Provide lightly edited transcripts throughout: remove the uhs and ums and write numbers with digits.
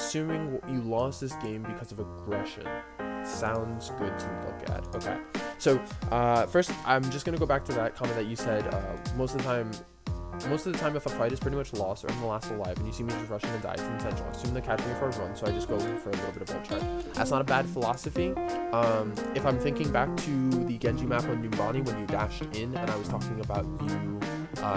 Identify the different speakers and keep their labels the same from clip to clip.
Speaker 1: assuming you lost this game because of aggression. Sounds good to look at. Okay. So, first, I'm just going to go back to that comment that you said, most of the time if a fight is pretty much lost or I'm the last alive and you see me just rushing and die, it's intentional. Assume they catch me for a run, so I just go for a little bit of ult charge. That's not a bad philosophy. If I'm thinking back to the Genji map on Numbani when you dashed in and I was talking about you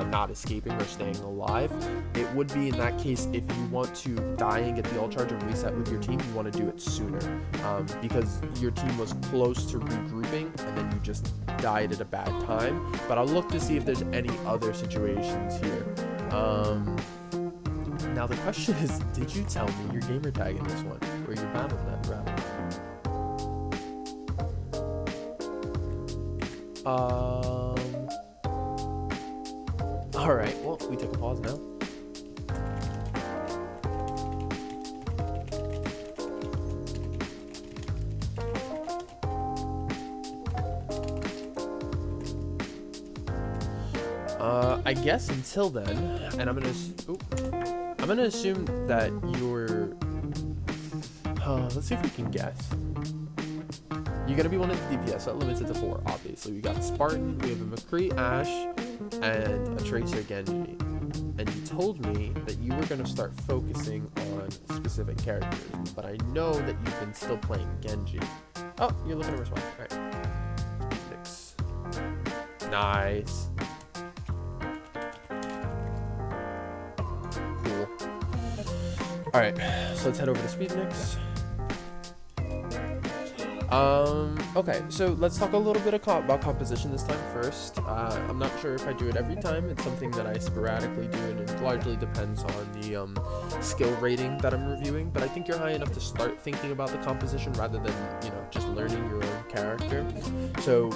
Speaker 1: not escaping or staying alive, it would be in that case if you want to die and get the ult charge and reset with your team, you want to do it sooner, because your team was close to regrouping and then you just died at a bad time. But I'll look to see if there's any other situations here. Now the question is, did you tell me your gamer tag in this one or your battle net rather? Alright, well, we take a pause now. I guess until then, and I'm gonna assume that you're, let's see if we can guess. You're gonna be one of the DPS, that limits it to 4, obviously. We got Spartan, we have a McCree Ashe, and a Tracer Genji. And you told me that you were gonna start focusing on specific characters, but I know that you've been still playing Genji. Oh, you're looking to respond. Alright. Speedynikz. Nice. Cool. Alright, so let's head over to Speedynikz. Okay, so let's talk a little bit about composition this time first. I'm not sure if I do it every time. It's something that I sporadically do, and it largely depends on the skill rating that I'm reviewing. But I think you're high enough to start thinking about the composition rather than, just learning your own character. So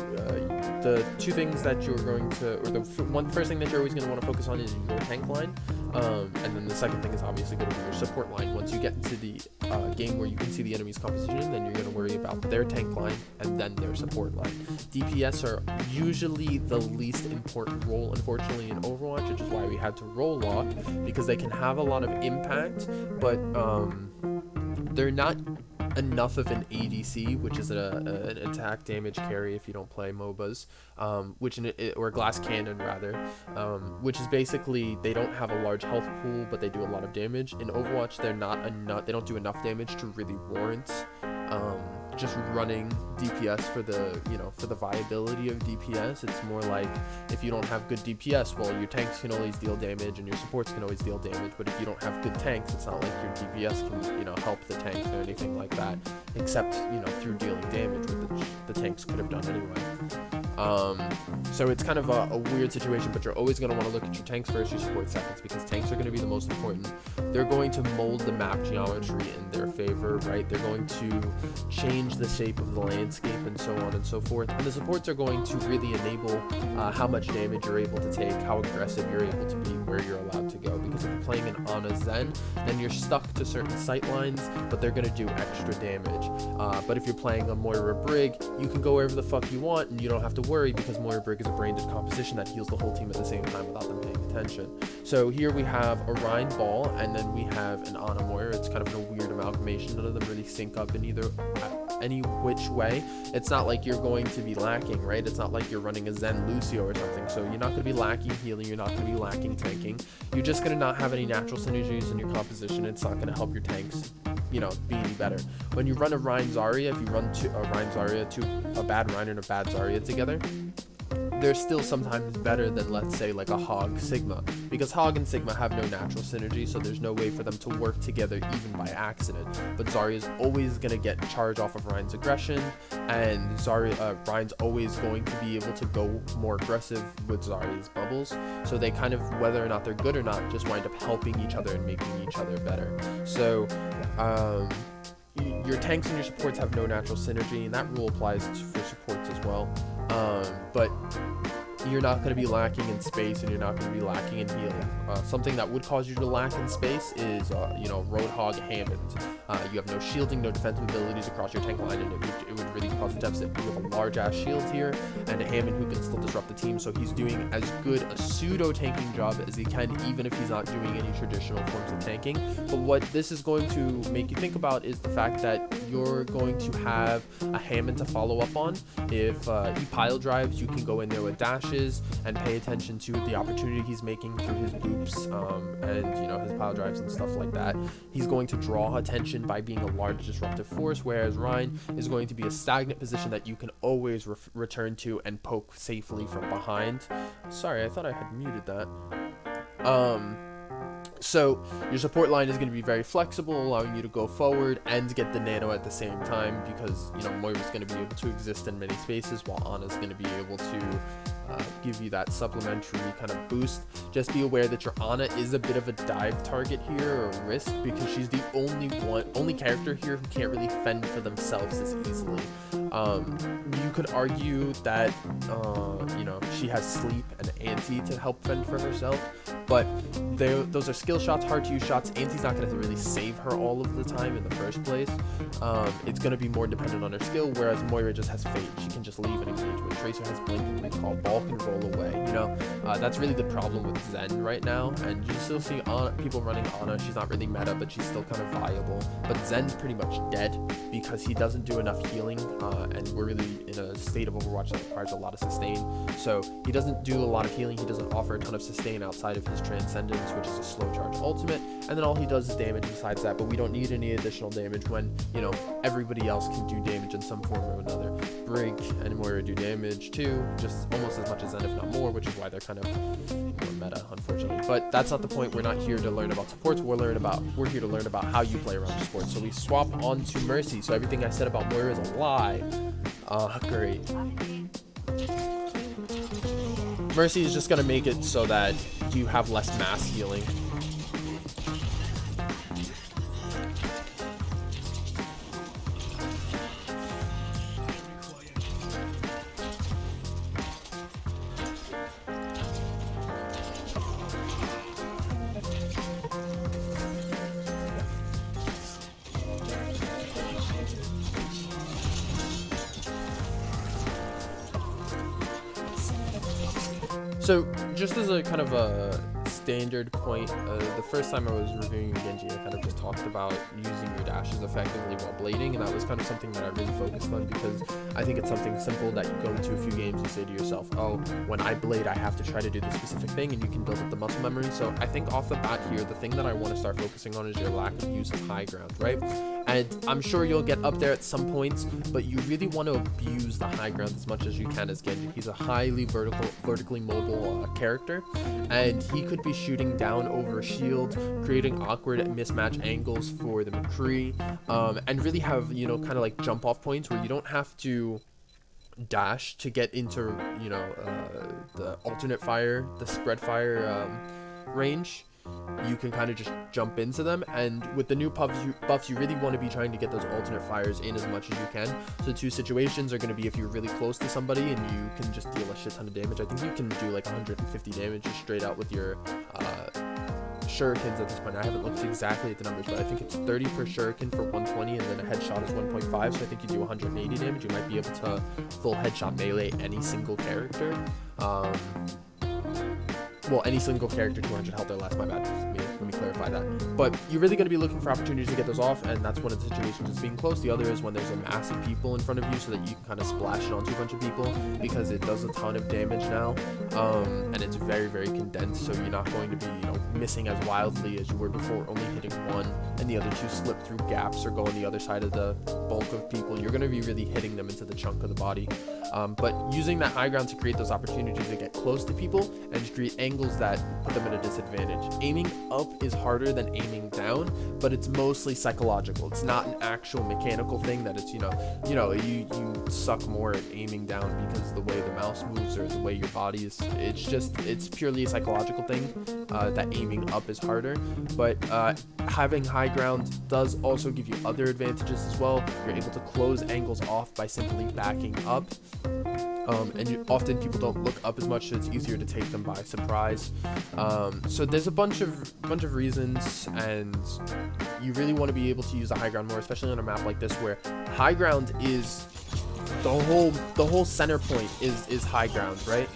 Speaker 1: the two things that you're going to, or the first thing that you're always going to want to focus on is your tank line. And then the second thing is obviously going to be your support line. Once you get into the game where you can see the enemy's composition, then you're going to worry about their tank line and then their support line. DPS are usually the least important role, unfortunately, in Overwatch, which is why we had to role lock, because they can have a lot of impact, but they're not enough of an ADC, which is an attack damage carry if you don't play MOBAs, or glass cannon rather, which is basically they don't have a large health pool, but they do a lot of damage. In Overwatch, they don't do enough damage to really warrant just running DPS for the viability of DPS. It's more like if you don't have good DPS, well, your tanks can always deal damage and your supports can always deal damage, but if you don't have good tanks, it's not like your DPS can help the tanks or anything like that, except through dealing damage, which the tanks could have done anyway. So it's kind of a weird situation, but you're always going to want to look at your tanks first, your support seconds, because tanks are going to be the most important. They're going to mold the map geometry in their favor, right? They're going to change the shape of the landscape and so on and so forth. And the supports are going to really enable how much damage you're able to take, how aggressive you're able to be, where you're allowed to go. Because if you're playing an Ana Zen, then you're stuck to certain sight lines, but they're going to do extra damage. But if you're playing a Moira Brig, you can go wherever the fuck you want, and you don't have to worry because Moira Brig is a branded composition that heals the whole team at the same time without them paying attention. So here we have a Rhine Ball, and then we have an Ana Moira. It's kind of a weird amalgamation. None of them really sync up in any which way. It's not like you're going to be lacking, right? It's not like you're running a Zen Lucio or something. So you're not going to be lacking healing. You're not going to be lacking tanking. You're just going to not have any natural synergies in your composition. It's not going to help your tanks be any better. When you run a Rhine Zarya, if you run a Rhine Zarya to a bad Rhine and a bad Zarya together, they're still sometimes better than, let's say, like a Hog Sigma, because Hog and Sigma have no natural synergy, so there's no way for them to work together even by accident. But Zarya's always going to get charge off of Ryan's aggression, and Ryan's always going to be able to go more aggressive with Zarya's bubbles, so they kind of, whether or not they're good or not, just wind up helping each other and making each other better. So your tanks and your supports have no natural synergy, and that rule applies for supports as well. But you're not going to be lacking in space and you're not going to be lacking in healing. Something that would cause you to lack in space is, Roadhog Hammond. You have no shielding, no defensive abilities across your tank line, and it would really cause a deficit. You have a large-ass shield here, and a Hammond who can still disrupt the team, so he's doing as good a pseudo-tanking job as he can, even if he's not doing any traditional forms of tanking. But what this is going to make you think about is the fact that you're going to have a Hammond to follow up on. If he pile drives, you can go in there with dashes and pay attention to the opportunity he's making through his loops and his pile drives and stuff like that. He's going to draw attention by being a large disruptive force, whereas Ryan is going to be a stagnant position that you can always return to and poke safely from behind. Sorry, I thought I had muted that. So your support line is going to be very flexible, allowing you to go forward and get the nano at the same time, because Moira's going to be able to exist in many spaces while Ana's going to be able to give you that supplementary kind of boost. Just be aware that your Ana is a bit of a dive target here, or a risk, because she's the only character here who can't really fend for themselves as easily. You could argue that she has sleep and anti to help fend for herself, but those are skill shots, hard to use shots. Anti's not going to really save her all of the time in the first place. It's going to be more dependent on her skill, whereas Moira just has Fade. She can just leave and engage with. Tracer has Blink and Recall. Ball can roll away. That's really the problem with Zen right now, and you still see people running Ana. She's not really meta, but she's still kind of viable. But Zen's pretty much dead because he doesn't do enough healing, and we're really in a state of Overwatch that requires a lot of sustain. So he doesn't do a lot of healing. He doesn't offer a ton of sustain outside of his Transcendence, which is a slow charge ultimate, and then all he does is damage besides that. But we don't need any additional damage when everybody else can do damage in some form or another. Brig and Moira do damage too, just almost as much as Zen, if not more, which is why they're kind of meta, unfortunately. But that's not the point. We're not here to learn about supports. We're here to learn about how you play around supports. So we swap on to Mercy. So everything I said about Moira is a lie. Great. Mercy is just going to make it so that you have less mass healing. So, just as a kind of a standard point, the first time I was reviewing Genji, I kind of just talked about using your dashes effectively while blading, and that was kind of something that I really focused on, because I think it's something simple that you go into a few games, you say to yourself, oh, when I blade, I have to try to do this specific thing, and you can build up the muscle memory. So I think off the bat here, the thing that I want to start focusing on is your lack of use of high ground, right? And I'm sure you'll get up there at some points, but you really want to abuse the high ground as much as you can as Genji. He's a highly vertically mobile character, and he could be shooting down over a shield, creating awkward mismatch angles for the McCree, and really have, kind of like jump off points where you don't have to dash to get into, the alternate fire, the spread fire range. You can kind of just jump into them, and with the new buffs, you really want to be trying to get those alternate fires in as much as you can. So two situations are going to be if you're really close to somebody and you can just deal a shit ton of damage. I think you can do like 150 damage just straight out with your shurikens at this point. I haven't looked exactly at the numbers, but I think it's 30 per shuriken for 120, and then a headshot is 1.5, so I think you do 180 damage. You might be able to full headshot melee any single character. Well, any single character 200 health or less, my bad. Let me clarify that. But you're really going to be looking for opportunities to get those off, and that's one of the situations is being close. The other is when there's a mass of people in front of you so that you can kind of splash it onto a bunch of people, because it does a ton of damage now, and it's very, very condensed, so you're not going to be, missing as wildly as you were before, only hitting one, and the other two slip through gaps or go on the other side of the bulk of people. You're going to be really hitting them into the chunk of the body. But using that high ground to create those opportunities to get close to people and to create angles that put them at a disadvantage. Aiming up is harder than aiming down, but it's mostly psychological. It's not an actual mechanical thing that it's, you suck more at aiming down because the way the mouse moves or the way your body is, it's purely a psychological thing, that aiming up is harder. But having high ground does also give you other advantages as well. You're able to close angles off by simply backing up. and often people don't look up as much, so it's easier to take them by surprise. So there's a bunch of reasons, and you really want to be able to use the high ground more, especially on a map like this where high ground is the whole center point is high ground, right?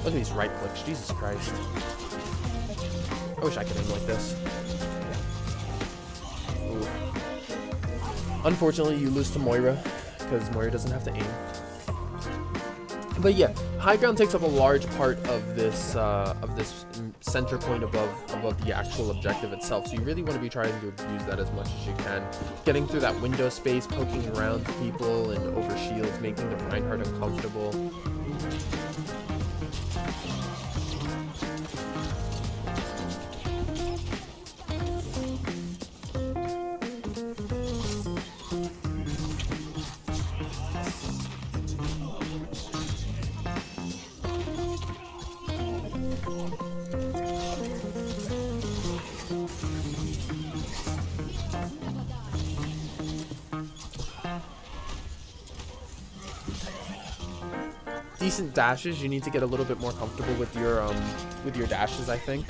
Speaker 1: Look at these right clicks, Jesus Christ. I wish I could aim like this. Ooh. Unfortunately, you lose to Moira, because Moira doesn't have to aim. But yeah, high ground takes up a large part of this center point above the actual objective itself. So you really want to be trying to use that as much as you can. Getting through that window space, poking around people and over shields, making the Reinhardt uncomfortable. Decent dashes. You need to get a little bit more comfortable with your dashes, I think.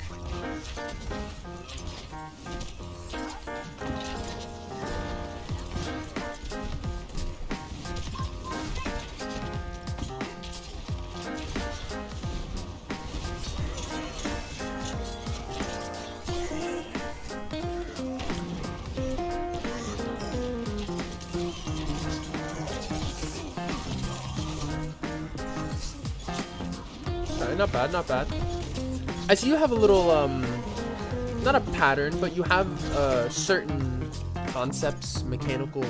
Speaker 1: Not bad, not bad. I see you have a little, not a pattern, but you have certain concepts, mechanical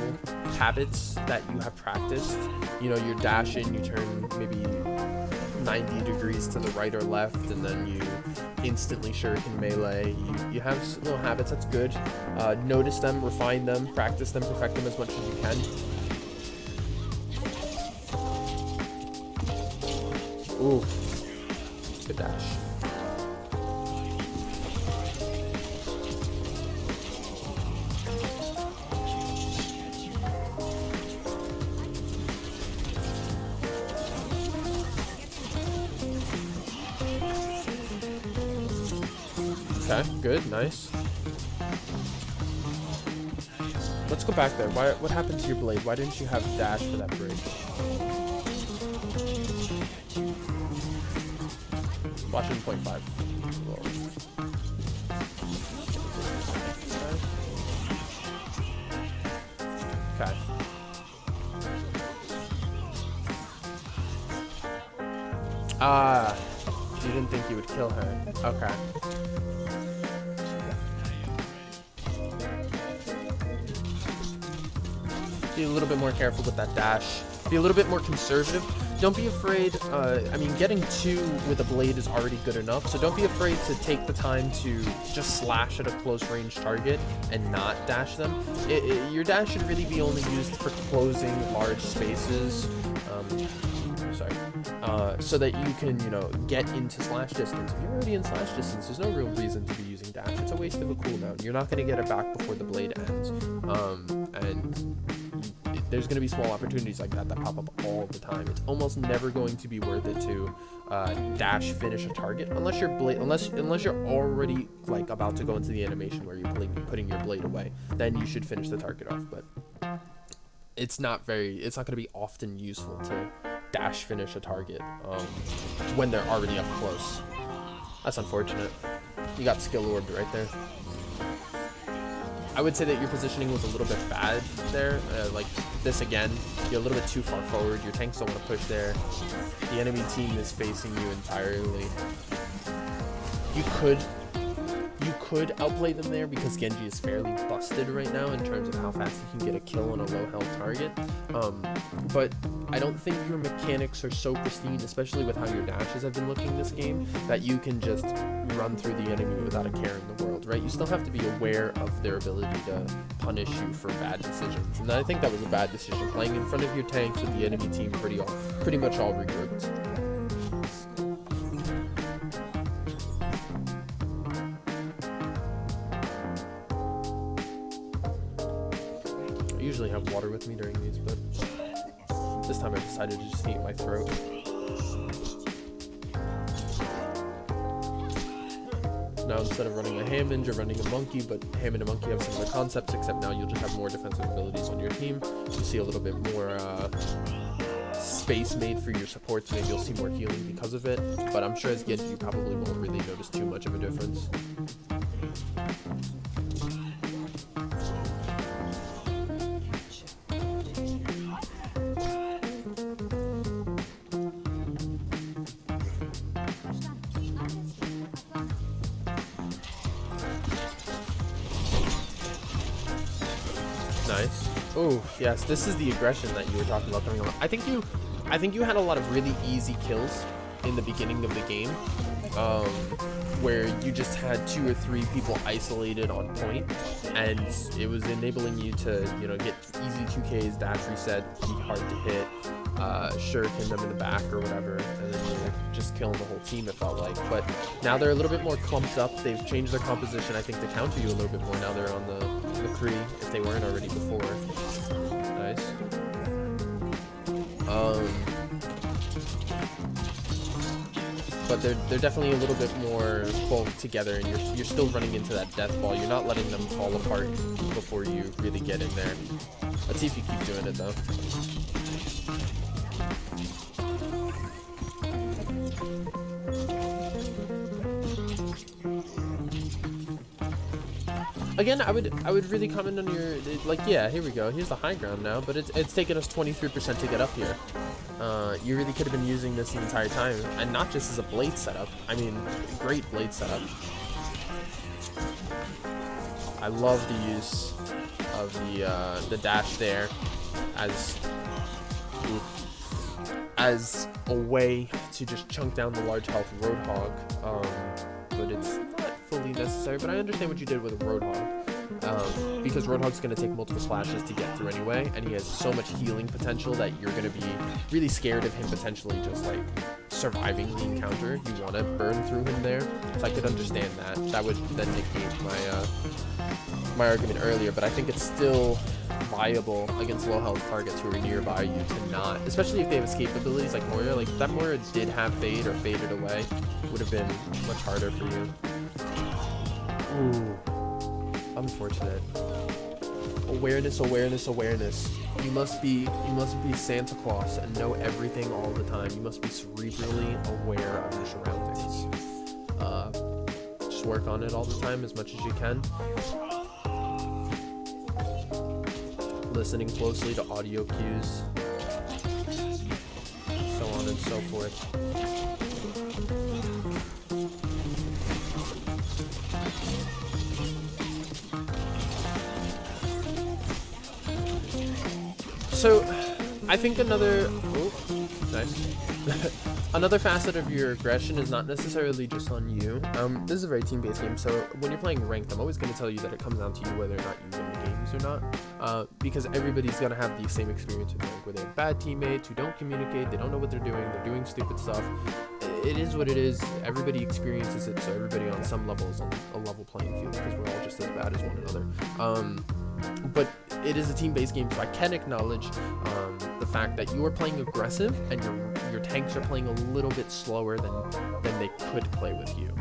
Speaker 1: habits that you have practiced. You know, you dash in, you turn maybe 90 degrees to the right or left, and then you instantly shuriken melee. You have little habits, that's good. Notice them, refine them, practice them, perfect them as much as you can. Ooh. Good dash. Okay, good, nice. Let's go back there. What happened to your blade? Why didn't you have dash for that bridge? Watching 0.5. Okay. Ah, you didn't think you would kill her. Okay. Be a little bit more careful with that dash. Be a little bit more conservative. Don't be afraid, I mean, getting 2 with a blade is already good enough, so don't be afraid to take the time to just slash at a close range target and not dash them. Your dash should really be only used for closing large spaces, so that you can, you know, get into slash distance. If you're already in slash distance, there's no real reason to be using dash. It's a waste of a cooldown. You're not going to get it back before the blade ends, and there's going to be small opportunities like that pop up all the time. It's almost never going to be worth it to dash finish a target unless your blade, unless you're already like about to go into the animation where you're putting your blade away. Then you should finish the target off. But it's not going to be often useful to dash finish a target when they're already up close. That's unfortunate. You got skill orbed right there. I would say that your positioning was a little bit bad there. Like this again, you're a little bit too far forward. Your tanks don't want to push there. The enemy team is facing you entirely. You could outplay them there because Genji is fairly busted right now in terms of how fast he can get a kill on a low health target. But I don't think your mechanics are so pristine, especially with how your dashes have been looking this game, that you can just run through the enemy without a care in the world, right? You still have to be aware of their ability to punish you for bad decisions. And I think that was a bad decision, playing in front of your tanks with the enemy team pretty much all regrouped. I usually have water with me during these, but this time I decided to just eat my throat. Now instead of running a Hammond, you're running a Monkey, but Hammond and Monkey have similar concepts, except now you'll just have more defensive abilities on your team. You'll see a little bit more space made for your supports. Maybe you'll see more healing because of it, but I'm sure as Genji you probably won't really notice too much of a difference. Nice. Oh, yes, this is the aggression that you were talking about coming on. I think you had a lot of really easy kills in the beginning of the game, where you just had 2 or 3 people isolated on point, and it was enabling you to, you know, get easy 2Ks, dash reset, be hard to hit, shuriken them in the back or whatever, and then you're just killing the whole team, it felt like. But now they're a little bit more clumped up. They've changed their composition, I think, to counter you a little bit more. Now they're on the Kree, if they weren't already before. Nice. But they're definitely a little bit more bulked together, and you're still running into that death ball. You're not letting them fall apart before you really get in there. Let's see if you keep doing it though. Again, I would really comment on your, like, yeah, here we go. Here's the high ground now, but it's taken us 23% to get up here. You really could have been using this the entire time, and not just as a blade setup. I mean, great blade setup. I love the use of the dash there as a way to just chunk down the large health Roadhog, but it's not fully necessary. But I understand what you did with a Roadhog, because Roadhog's going to take multiple slashes to get through anyway, and he has so much healing potential that you're going to be really scared of him potentially just like surviving the encounter. You want to burn through him there, so I could understand that. That would then negate my argument earlier, but I think it's still viable against low health targets who are nearby you to not, especially if they have escape abilities like Moira. Like if that Moira did have fade or faded away, would have been much harder for you. Ooh, unfortunate. Awareness, awareness, awareness. You must be Santa Claus and know everything all the time. You must be cerebrally aware of your surroundings. Just work on it all the time as much as you can. Listening closely to audio cues, so on and so forth. So, I think another another facet of your aggression is not necessarily just on you. This is a very team-based game, so when you're playing ranked, I'm always going to tell you that it comes down to you whether or not you win the games or not, because everybody's going to have the same experience with rank, where they have bad teammates who don't communicate, they don't know what they're doing stupid stuff. It is what it is. Everybody experiences it, so everybody on some level is on a level playing field, because we're all just as bad as one another. But it is a team-based game, so I can acknowledge the fact that you are playing aggressive and your tanks are playing a little bit slower than they could play with you.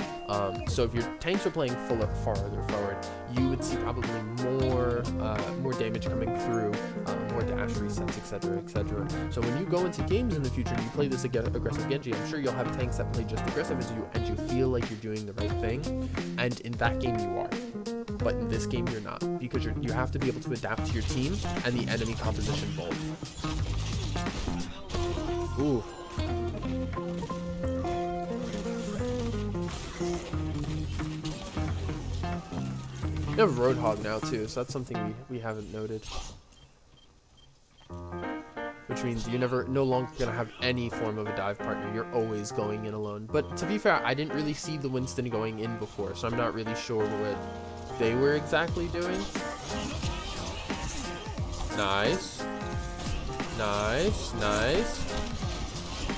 Speaker 1: So if your tanks are playing farther forward, you would see probably more damage coming through, more dash resets, etc., etc. So when you go into games in the future and you play this aggressive Genji, I'm sure you'll have tanks that play just aggressive as you, and you feel like you're doing the right thing. And in that game you are. But in this game you're not, because you have to be able to adapt to your team and the enemy composition both. Ooh. You have Roadhog now too, so that's something we haven't noted. Which means you're no longer gonna have any form of a dive partner. You're always going in alone. But to be fair, I didn't really see the Winston going in before, so I'm not really sure what they were exactly doing. Nice. Nice, nice.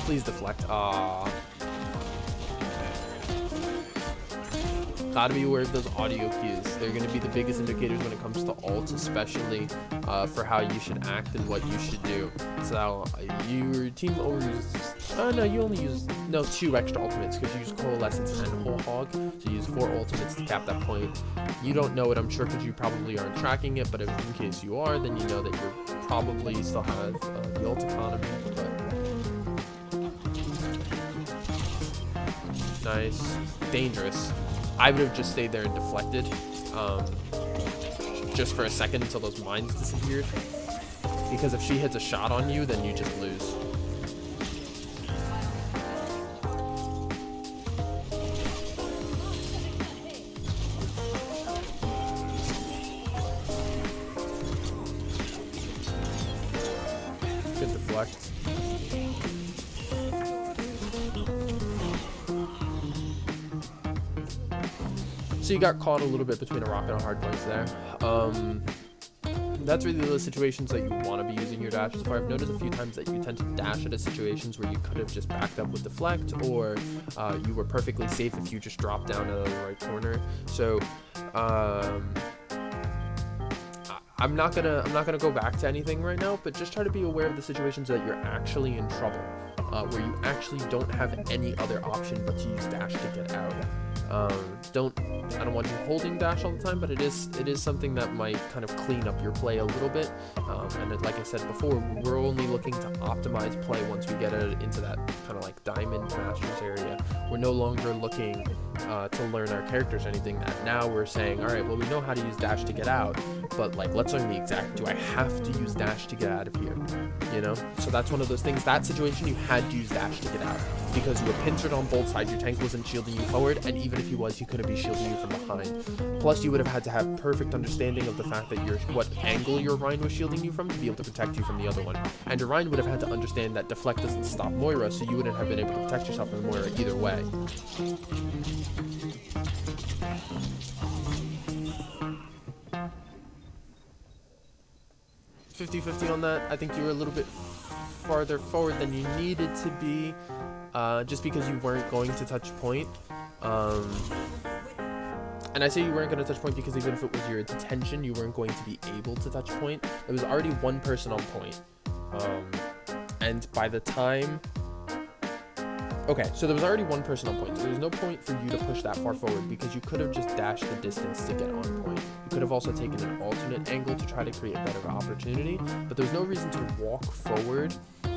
Speaker 1: Please deflect. Aww. Gotta be aware of those audio cues. They're gonna be the biggest indicators when it comes to ults, especially for how you should act and what you should do. So your team overuses Oh no, you only use 2 extra ultimates because you use Coalescence and Whole Hog, so you use 4 ultimates to cap that point. You don't know it, I'm sure, because you probably aren't tracking it, but if, in case you are, then you know that you probably still have the ult economy. But nice, dangerous. I would have just stayed there and deflected, just for a second until those mines disappeared. Because if she hits a shot on you, then you just lose. Good deflect. So you got caught a little bit between a rock and a hard place there. That's really the situations that you want to be using your dashes for. I've noticed a few times that you tend to dash at situations where you could have just backed up with deflect, or you were perfectly safe if you just dropped down out of the right corner. So I'm not gonna go back to anything right now, but just try to be aware of the situations that you're actually in trouble, where you actually don't have any other option but to use dash to get out. I don't want you holding dash all the time, but it is something that might kind of clean up your play a little bit. And like I said before, we're only looking to optimize play once we get into that kind of like diamond masters area. We're no longer looking to learn our characters or anything. That now we're saying, all right, well, we know how to use dash to get out, but like, let's learn the exact, do I have to use dash to get out of here? You know? So that's one of those things. That situation, you had to use dash to get out because you were pincered on both sides. Your tank wasn't shielding you forward, and even if he was, he couldn't be shielding you from behind. Plus, you would have had to have perfect understanding of the fact that what angle your Rhine was shielding you from to be able to protect you from the other one. And your Rhine would have had to understand that deflect doesn't stop Moira, so you wouldn't have been able to protect yourself from Moira either way. $50-50 on that. I think you were a little bit farther forward than you needed to be, just because you weren't going to touch point. And I say you weren't going to touch point because even if it was your intention, you weren't going to be able to touch point. There was already one person on point. And by the time... Okay, so there was already one person on point. So there was no point for you to push that far forward because you could have just dashed the distance to get on point. You could have also taken an alternate angle to try to create a better opportunity. But there was no reason to walk forward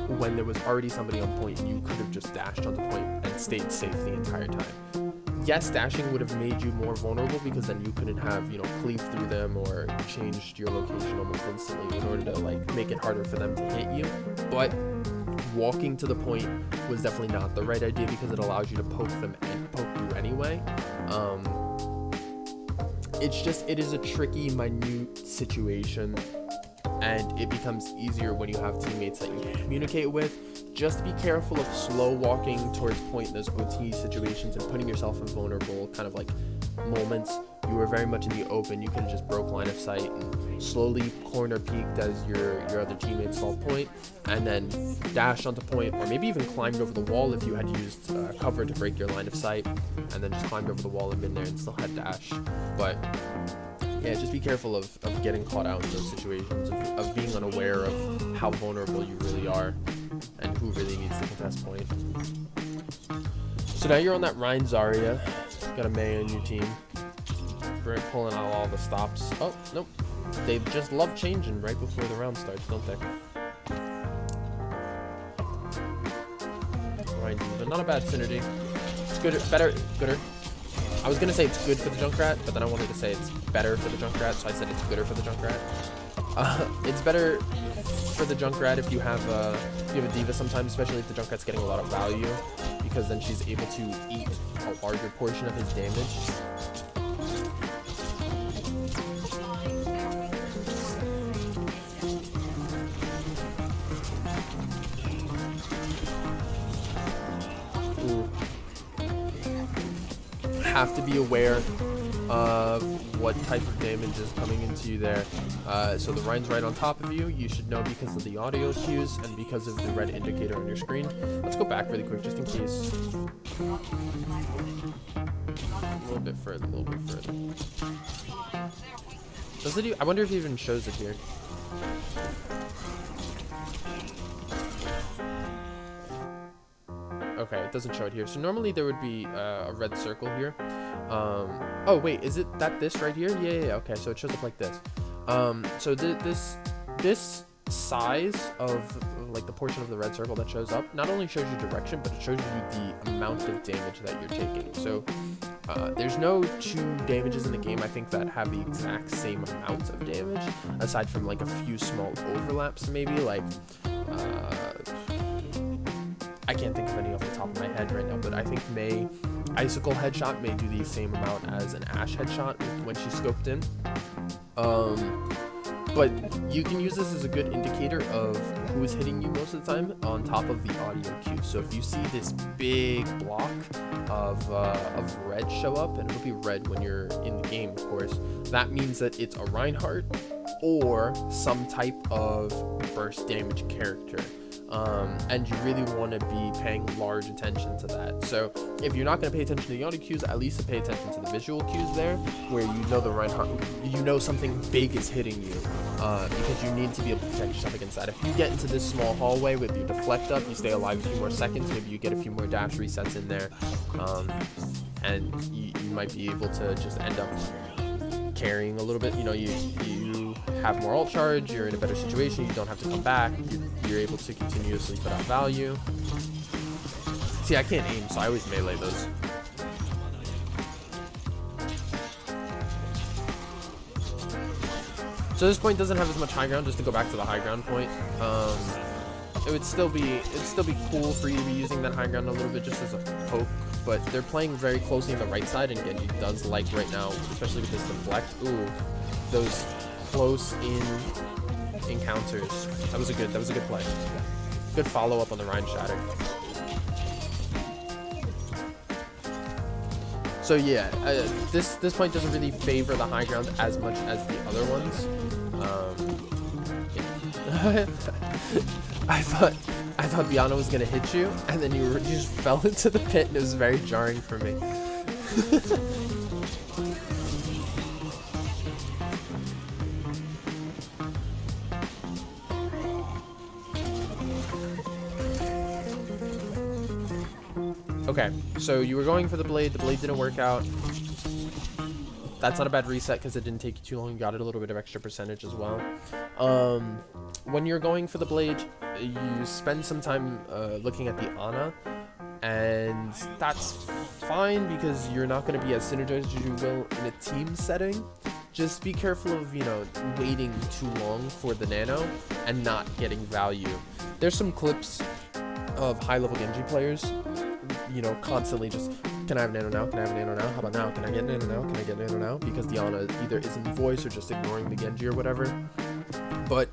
Speaker 1: when there was already somebody on point, and you could have just dashed onto point and stayed safe the entire time. Yes, dashing would have made you more vulnerable because then you couldn't have, cleave through them or changed your location almost instantly in order to like make it harder for them to hit you. But walking to the point was definitely not the right idea because it allows you to poke them and poke you anyway. It is a tricky, minute situation, and it becomes easier when you have teammates that you can communicate with. Just be careful of slow walking towards point in those OT situations and putting yourself in vulnerable kind of like moments. You were very much in the open. You could have just broke line of sight and slowly corner peeked as your other teammates saw point, and then dashed onto point, or maybe even climbed over the wall if you had used cover to break your line of sight, and then just climbed over the wall and been there and still had dash. But yeah, just be careful of getting caught out in those situations, of being unaware of how vulnerable you really are and who really needs to contest point. So now you're on that Rhine Zarya. Got a Mei on your team. We're pulling out all the stops. Oh, nope. They just love changing right before the round starts, don't they? Rhine Diva. Not a bad synergy. It's good, gooder. I was gonna say it's good for the Junkrat, but then I wanted to say it's better for the Junkrat, so I said it's gooder for the Junkrat. It's better for the Junkrat if you have a Diva sometimes, especially if the Junkrat's getting a lot of value, because then she's able to eat a larger portion of his damage. Have to be aware of what type of damage is coming into you there. So the Rhine's right on top of you. You should know because of the audio cues and because of the red indicator on your screen. Let's go back really quick just in case. A little bit further. Does it? I wonder if it even shows it here. it doesn't show it here. So normally there would be a red circle here. Oh wait, is it this right here? Yeah. Okay, so it shows up like this. So this size of like the portion of the red circle that shows up not only shows you direction, but it shows you the amount of damage that you're taking. So there's no two damages in the game, I think, that have the exact same amount of damage, aside from like a few small overlaps, maybe. Like I can't think of any off the top of my head right now, but I think Icicle headshot may do the same amount as an Ash headshot when she's scoped in. But you can use this as a good indicator of who is hitting you most of the time on top of the audio cue. So if you see this big block of red show up, and it'll be red when you're in the game, of course, that means that it's a Reinhardt or some type of burst damage character. And you really want to be paying large attention to that. So if you're not going to pay attention to the audio cues, at least pay attention to the visual cues there, where you know the Reinhardt, you know something big is hitting you, because you need to be able to protect yourself against that. If you get into this small hallway with your deflect up, you stay alive a few more seconds, maybe you get a few more dash resets in there, and you might be able to just end up carrying a little bit. You know, you have more ult charge, you're in a better situation, you don't have to come back, you're able to continuously put out value. See, I can't aim, so I always melee those. So this point doesn't have as much high ground. Just to go back to the high ground point, it'd still be cool for you to be using that high ground a little bit just as a poke, but they're playing very closely on the right side, and Genji does like right now, especially with this deflect. Ooh, those close in encounters. That was a good play. Good follow up on the Rhine Shatter. So yeah, this point doesn't really favor the high ground as much as the other ones. Yeah. I thought Biana was gonna hit you, and then you just fell into the pit, and it was very jarring for me. Okay, so you were going for the blade didn't work out. That's not a bad reset because it didn't take you too long. You got it a little bit of extra percentage as well. When you're going for the blade, you spend some time looking at the Ana, and that's fine because you're not going to be as synergized as you will in a team setting. Just be careful of, you know, waiting too long for the nano and not getting value. There's some clips of high-level Genji players, you know, constantly just, can I have nano now? Can I have nano now? How about now? Can I get nano now? Can I get nano now? Because the Ana either isn't the voice or just ignoring the Genji or whatever. But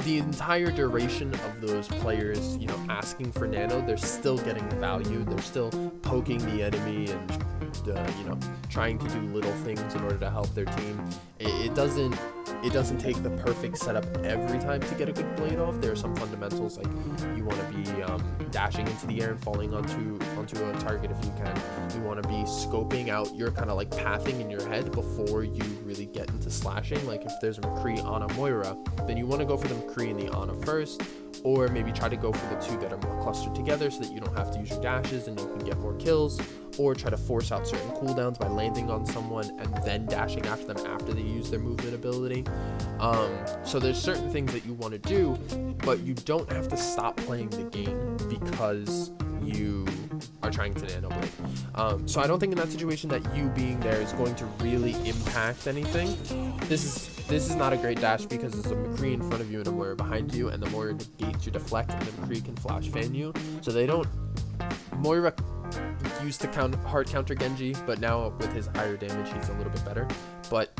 Speaker 1: the entire duration of those players, you know, asking for nano, they're still getting value. They're still poking the enemy and, you know, trying to do little things in order to help their team. It doesn't take the perfect setup every time to get a good blade off. There are some fundamentals, like you want to be dashing into the air and falling onto a target if you can. You want to be scoping out your kind of like pathing in your head before you really get into slashing. Like if there's a McCree on a Moira, then you want to go for the McCree and the Ana first, or maybe try to go for the two that are more clustered together so that you don't have to use your dashes and you can get more kills, or try to force out certain cooldowns by landing on someone and then dashing after them after they use their movement ability. So there's certain things that you want to do, but you don't have to stop playing the game because you are trying to nano blade. So I don't think in that situation that you being there is going to really impact anything. This is not a great dash because there's a McCree in front of you and a Moira behind you, and the Moira negates your deflect, and the McCree can flash fan you. So they don't. Moira used to hard counter Genji, but now with his higher damage, he's a little bit better. But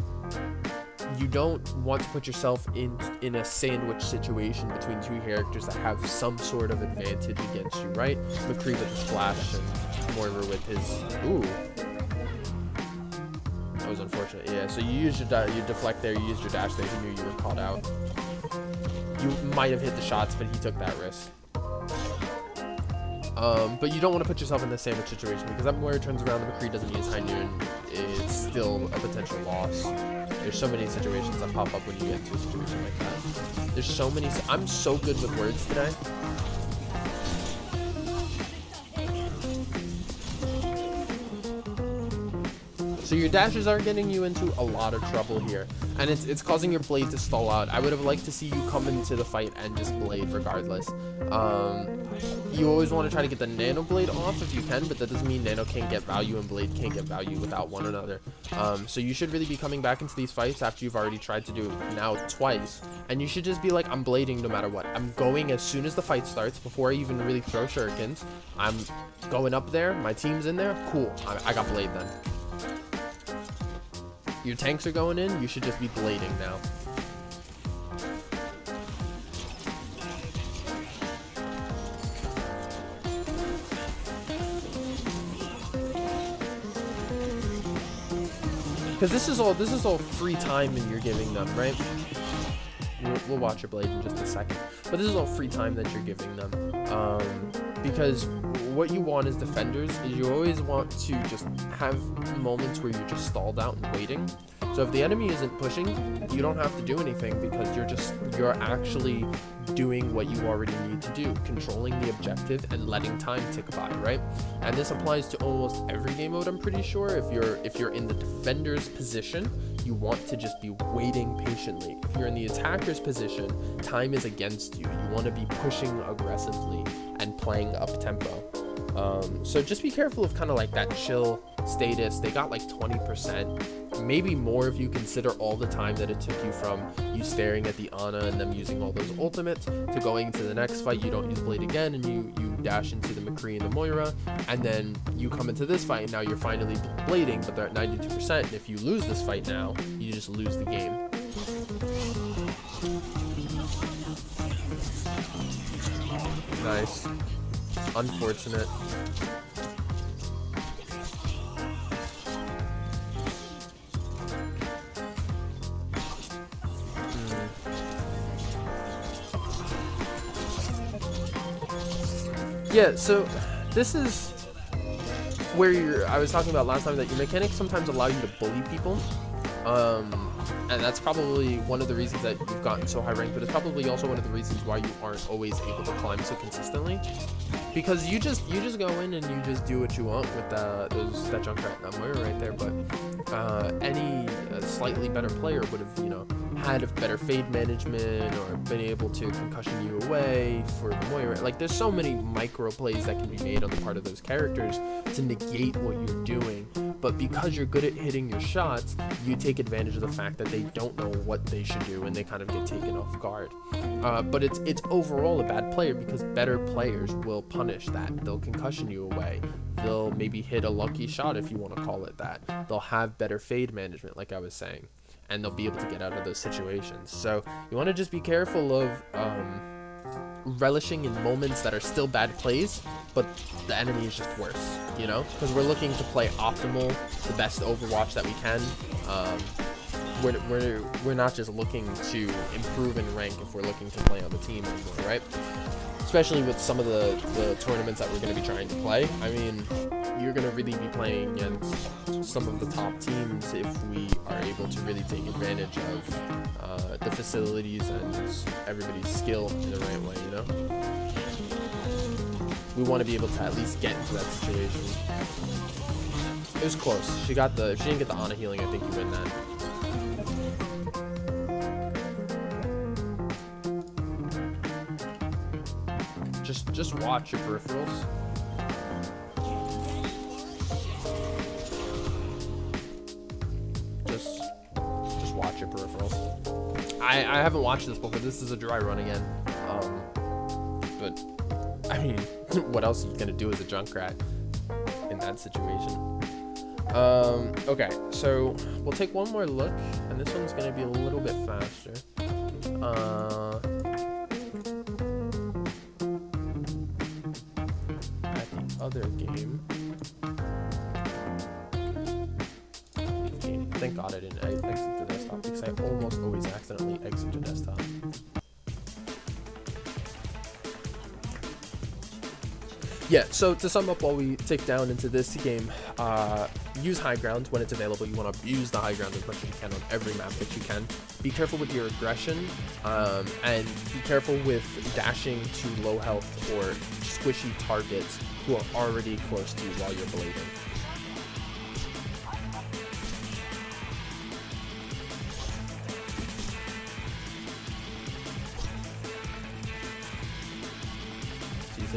Speaker 1: you don't want to put yourself in a sandwich situation between two characters that have some sort of advantage against you, right? McCree with his flash and Moira with his... Ooh. That was unfortunate. Yeah, so you used your deflect there, you used your dash there, he knew you were caught out. You might have hit the shots, but he took that risk. But you don't want to put yourself in the sandwich situation, because that Moira turns around, the McCree doesn't use high noon, it's still a potential loss. There's so many situations that pop up when you get into a situation like that. There's so many. I'm so good with words today. So your dashes are getting you into a lot of trouble here, and it's causing your blade to stall out. I would have liked to see you come into the fight and just blade regardless. You always want to try to get the nano blade off if you can, but that doesn't mean nano can't get value and blade can't get value without one another. So you should really be coming back into these fights after you've already tried to do it now twice, and you should just be like, I'm blading no matter what. I'm going as soon as the fight starts, before I even really throw shurikens. I'm going up there, my team's in there, cool, I got blade then. Your tanks are going in, you should just be blading now. Because this is all free time that you're giving them, right? We'll watch your blade in just a second. But this is all free time that you're giving them. Because what you want as defenders is you always want to just have moments where you're just stalled out and waiting. So if the enemy isn't pushing, you don't have to do anything, because you're actually doing what you already need to do, controlling the objective and letting time tick by, right? And this applies to almost every game mode, I'm pretty sure. If you're in the defender's position, you want to just be waiting patiently. If you're in the attacker's position, time is against you. You want to be pushing aggressively and playing up tempo. So just be careful of kind of like that chill status. They got like 20%, maybe more if you consider all the time that it took you from you staring at the Ana and them using all those ultimates to going into the next fight. You don't use blade again, and you dash into the McCree and the Moira, and then you come into this fight and now you're finally blading, but they're at 92%. And if you lose this fight now, you just lose the game. Nice. Unfortunate. Yeah, so this is where I was talking about last time, that your mechanics sometimes allow you to bully people. And that's probably one of the reasons that you've gotten so high ranked, but it's probably also one of the reasons why you aren't always able to climb so consistently, because you just go in and you just do what you want with that Junkrat and that Moira right there. But any slightly better player would have, you know, had a better fade management or been able to concussion you away for the Moira. Like, there's so many micro plays that can be made on the part of those characters to negate what you're doing. But because you're good at hitting your shots, you take advantage of the fact that they don't know what they should do and they kind of get taken off guard. But it's overall a bad player, because better players will punish that. They'll concussion you away. They'll maybe hit a lucky shot, if you want to call it that. They'll have better fade management, like I was saying, and they'll be able to get out of those situations. So you want to just be careful of relishing in moments that are still bad plays, but the enemy is just worse, you know, because we're looking to play optimal, the best Overwatch that we can. We're not just looking to improve in rank if we're looking to play on the team anymore, right? Especially with some of the tournaments that we're going to be trying to play. I mean, you're going to really be playing against some of the top teams if we are able to really take advantage of the facilities and everybody's skill in the right way, you know? We want to be able to at least get into that situation. It was close. If she didn't get the Ana healing, I think you win that. Just watch your peripherals. Just watch your peripherals. I haven't watched this before. This is a dry run again. But I mean, what else are you gonna do as a Junkrat in that situation? Okay, so we'll take one more look, and this one's gonna be a little bit faster. Other game. Thank God I didn't exit the desktop, because I almost always accidentally exit the desktop. Yeah, so to sum up while we take down into this game, use high ground when it's available. You want to abuse the high ground as much as you can on every map that you can. Be careful with your aggression, and be careful with dashing to low health or squishy targets who are already close to you while you're blading.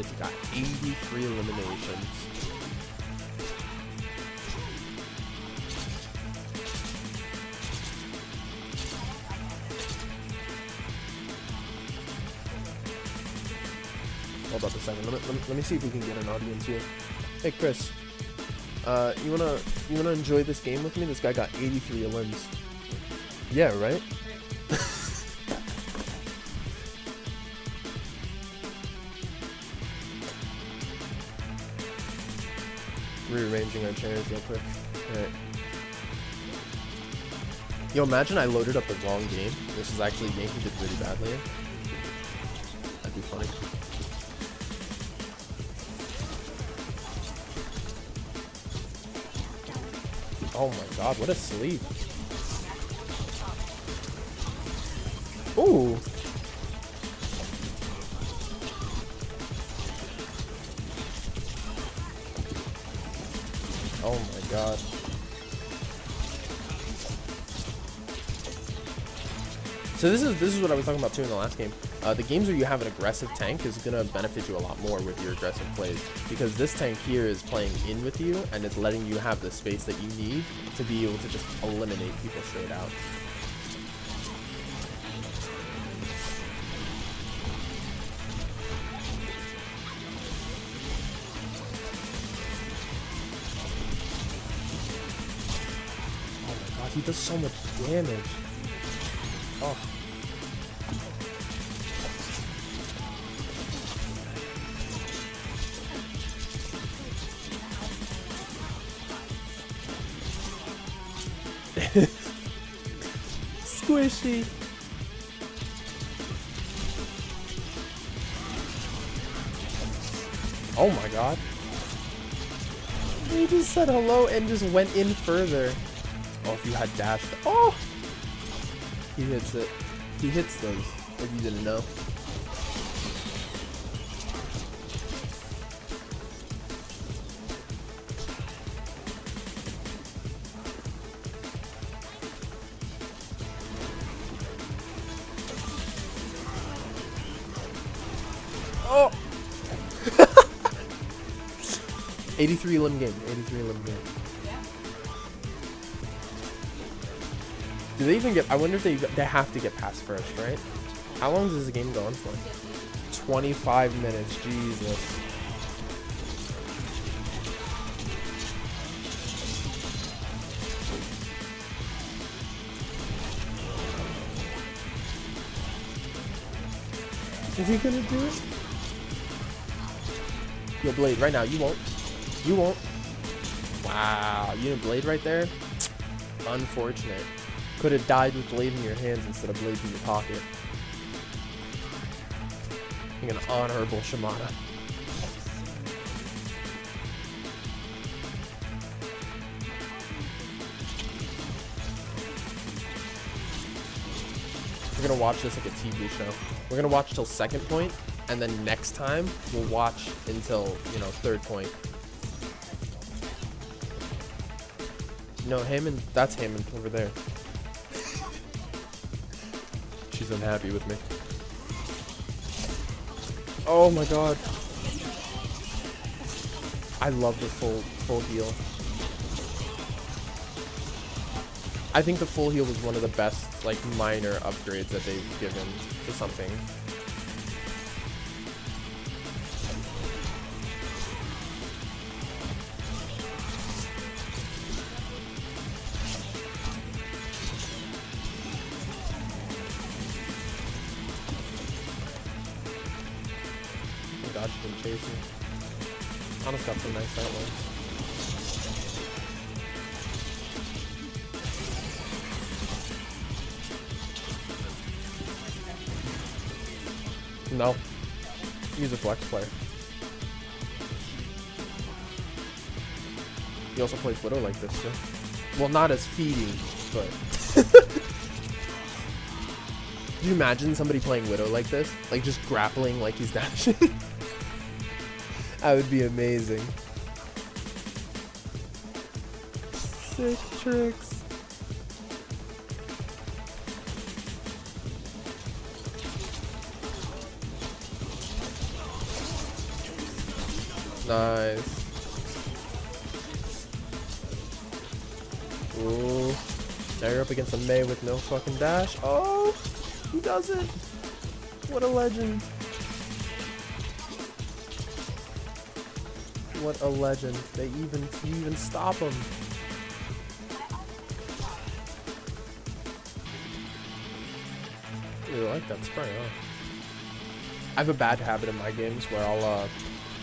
Speaker 1: it. He got 83 eliminations. Hold up a second. Let me see if we can get an audience here. Hey Chris, you wanna enjoy this game with me? This guy got 83 elims. Yeah, right. Rearranging our chairs real quick. Alright. Yo, imagine I loaded up the wrong game. This is actually a game he did really badly in. That'd be funny. Oh my god, what a sleep. Ooh. Oh my god. So this is what I was talking about too in the last game. The games where you have an aggressive tank is gonna benefit you a lot more with your aggressive plays, because this tank here is playing in with you and it's letting you have the space that you need to be able to just eliminate people straight out. Oh my god, he does so much damage. Oh. Squishy. Oh my god. He just said hello and just went in further. Oh, if you had dashed. Oh! He hits it. He hits those, if you didn't know. Oh! 83 limb game. 83 limb game. Do they even get? I wonder if they have to get past first, right? How long does this game go on for? 25 minutes. Jesus. Is he gonna do it? Yo, Blade, right now. You won't. You won't. Wow. You didn't Blade right there? Unfortunate. Could have died with Blade in your hands instead of Blade in your pocket. Being an honorable Shimada. We're gonna watch this like a TV show. We're gonna watch till second point, and then next time we'll watch until, you know, third point. No, Hammond, that's Hammond over there. She's unhappy with me. Oh my god. I love the full heal. I think the full heal was one of the best, like, minor upgrades that they've given to something. God, she didn't chase me. Honest got some nice sight lines. No. He's a flex player. He also plays Widow like this too. Well, not as feeding, but... Do you imagine somebody playing Widow like this? Like, just grappling like he's dashing? That would be amazing. Sick tricks. Nice. Ooh. Now you're up against a Mei with no fucking dash. Oh, he does it. What a legend. What a legend. You even stop him. Ooh, I like that spray, huh? I have a bad habit in my games where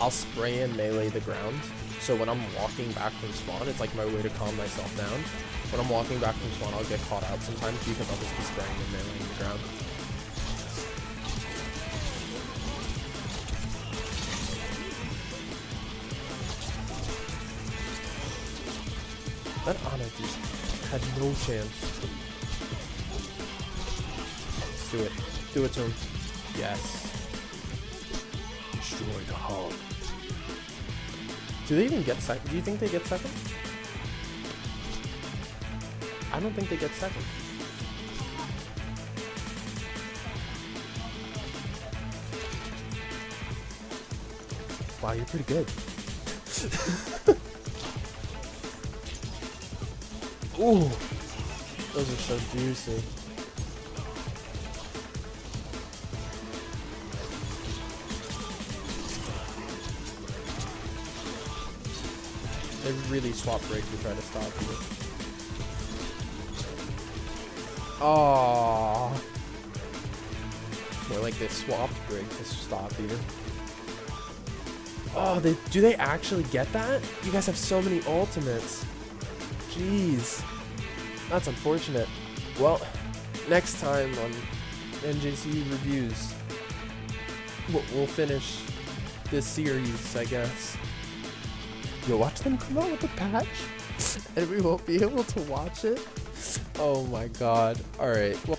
Speaker 1: I'll spray and melee the ground. So when I'm walking back from spawn, it's like my way to calm myself down. When I'm walking back from spawn, I'll get caught out sometimes because I'll just be spraying and meleeing the ground. That Ana just had no chance. Do it. Do it to him. Yes. Destroy the hub. Do they even get second? Do you think they get second? I don't think they get second. Wow, you're pretty good. Ooh, those are so juicy. They really swap break to try to stop you. Oh, more like they swapped break to stop you. Oh, do they actually get that? You guys have so many ultimates. Jeez, that's unfortunate. Well, next time on NJC reviews, we'll finish this series, I guess. You'll watch them come out with a patch, and we won't be able to watch it. Oh my god. All right. Well.